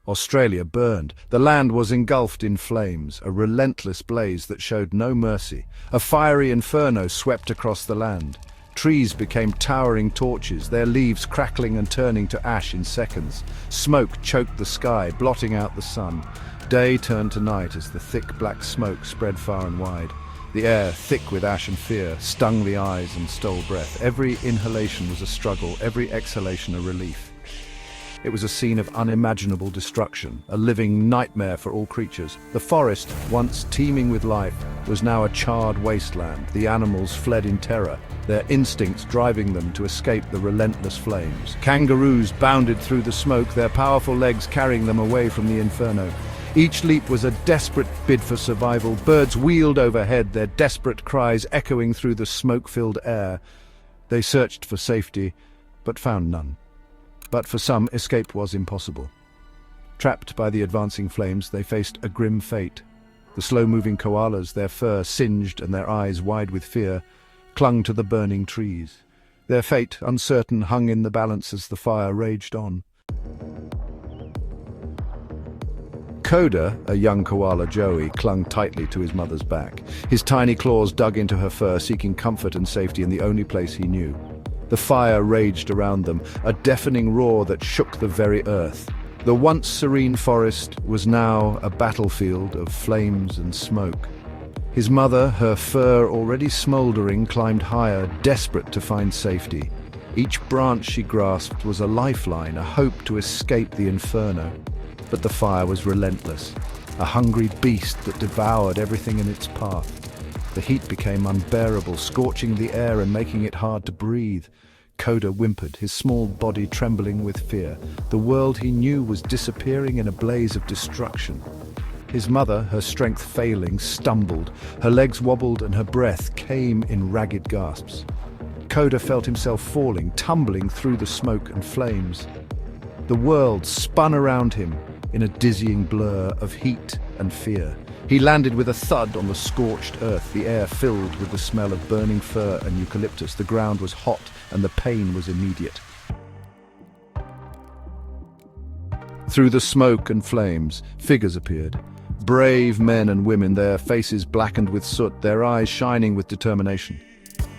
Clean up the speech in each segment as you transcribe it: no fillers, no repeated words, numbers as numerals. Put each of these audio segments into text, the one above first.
Australia burned. The land was engulfed in flames, a relentless blaze that showed no mercy. A fiery inferno swept across the land. Trees became towering torches, their leaves crackling and turning to ash in seconds. Smoke choked the sky, blotting out the sun. Day turned to night as the thick black smoke spread far and wide. The air, thick with ash and fear, stung the eyes and stole breath. Every inhalation was a struggle, every exhalation a relief. It was a scene of unimaginable destruction, a living nightmare for all creatures. The forest, once teeming with life, was now a charred wasteland. The animals fled in terror, their instincts driving them to escape the relentless flames. Kangaroos bounded through the smoke, their powerful legs carrying them away from the inferno. Each leap was a desperate bid for survival. Birds wheeled overhead, their desperate cries echoing through the smoke-filled air. They searched for safety, but found none. But for some, escape was impossible. Trapped by the advancing flames, they faced a grim fate. The slow-moving koalas, their fur singed and their eyes wide with fear, clung to the burning trees. Their fate, uncertain, hung in the balance as the fire raged on. Koda, a young koala Joey, clung tightly to his mother's back. His tiny claws dug into her fur, seeking comfort and safety in the only place he knew. The fire raged around them, a deafening roar that shook the very earth. The once serene forest was now a battlefield of flames and smoke. His mother, her fur already smoldering, climbed higher, desperate to find safety. Each branch she grasped was a lifeline, a hope to escape the inferno. But the fire was relentless, a hungry beast that devoured everything in its path. The heat became unbearable, scorching the air and making it hard to breathe. Koda whimpered, his small body trembling with fear. The world he knew was disappearing in a blaze of destruction. His mother, her strength failing, stumbled. Her legs wobbled and her breath came in ragged gasps. Koda felt himself falling, tumbling through the smoke and flames. The world spun around him in a dizzying blur of heat and fear. He landed with a thud on the scorched earth, the air filled with the smell of burning fir and eucalyptus. The ground was hot and the pain was immediate. Through the smoke and flames, figures appeared. Brave men and women, their faces blackened with soot, their eyes shining with determination.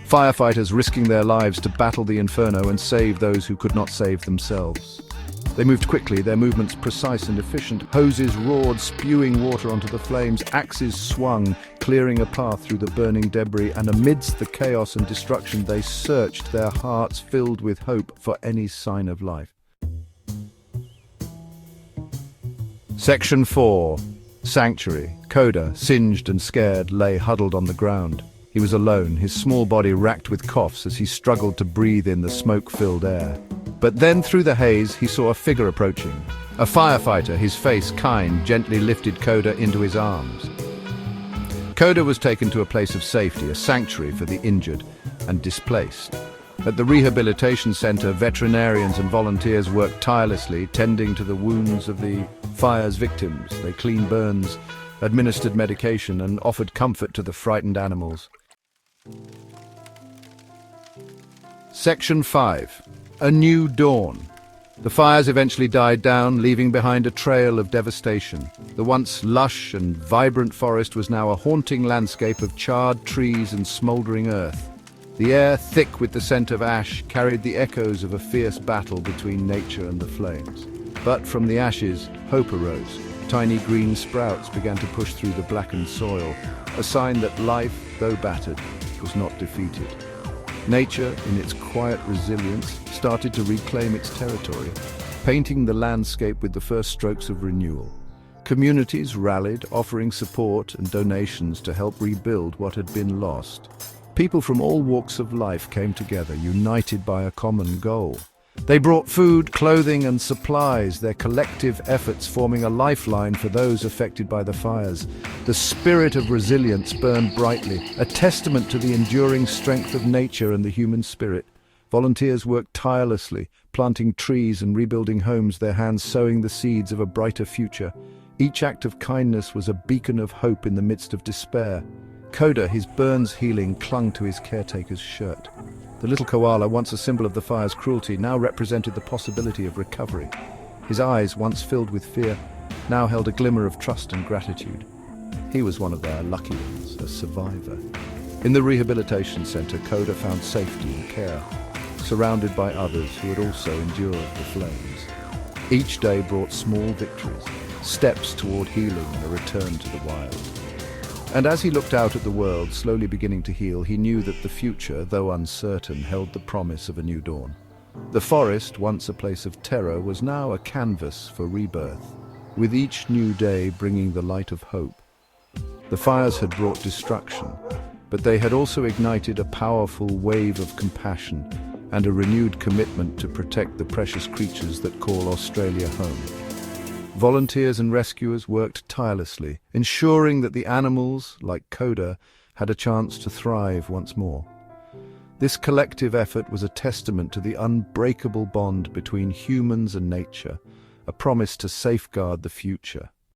Firefighters risking their lives to battle the inferno and save those who could not save themselves. They moved quickly, their movements precise and efficient. Hoses roared, spewing water onto the flames. Axes swung, clearing a path through the burning debris. And amidst the chaos and destruction, they searched, their hearts filled with hope for any sign of life. Section 4. Sanctuary. Koda, singed and scared, lay huddled on the ground. He was alone, his small body racked with coughs as he struggled to breathe in the smoke-filled air. But then through the haze, he saw a figure approaching. A firefighter, his face kind, gently lifted Koda into his arms. Koda was taken to a place of safety, a sanctuary for the injured and displaced. At the rehabilitation center, veterinarians and volunteers worked tirelessly, tending to the wounds of the fire's victims. They cleaned burns, administered medication, and offered comfort to the frightened animals. Section 5. A new dawn. The fires eventually died down, leaving behind a trail of devastation. The once lush and vibrant forest was now a haunting landscape of charred trees and smoldering earth. The air, thick with the scent of ash, carried the echoes of a fierce battle between nature and the flames. But from the ashes, hope arose. Tiny green sprouts began to push through the blackened soil, a sign that life, though battered, was not defeated. Nature, in its quiet resilience, started to reclaim its territory, painting the landscape with the first strokes of renewal. Communities rallied, offering support and donations to help rebuild what had been lost. People from all walks of life came together, united by a common goal. They brought food, clothing, and supplies, their collective efforts forming a lifeline for those affected by the fires. The spirit of resilience burned brightly, a testament to the enduring strength of nature and the human spirit. Volunteers worked tirelessly, planting trees and rebuilding homes, their hands sowing the seeds of a brighter future. Each act of kindness was a beacon of hope in the midst of despair. Koda, his burns healing, clung to his caretaker's shirt. The little koala, once a symbol of the fire's cruelty, now represented the possibility of recovery. His eyes, once filled with fear, now held a glimmer of trust and gratitude. He was one of their lucky ones, a survivor. In the rehabilitation center, Koda found safety and care, surrounded by others who had also endured the flames. Each day brought small victories, steps toward healing and a return to the wild. And as he looked out at the world slowly beginning to heal, he knew that the future, though uncertain, held the promise of a new dawn. The forest, once a place of terror, was now a canvas for rebirth, with each new day bringing the light of hope. The fires had brought destruction, but they had also ignited a powerful wave of compassion and a renewed commitment to protect the precious creatures that call Australia home. Volunteers and rescuers worked tirelessly, ensuring that the animals, like Koda, had a chance to thrive once more. This collective effort was a testament to the unbreakable bond between humans and nature, a promise to safeguard the future.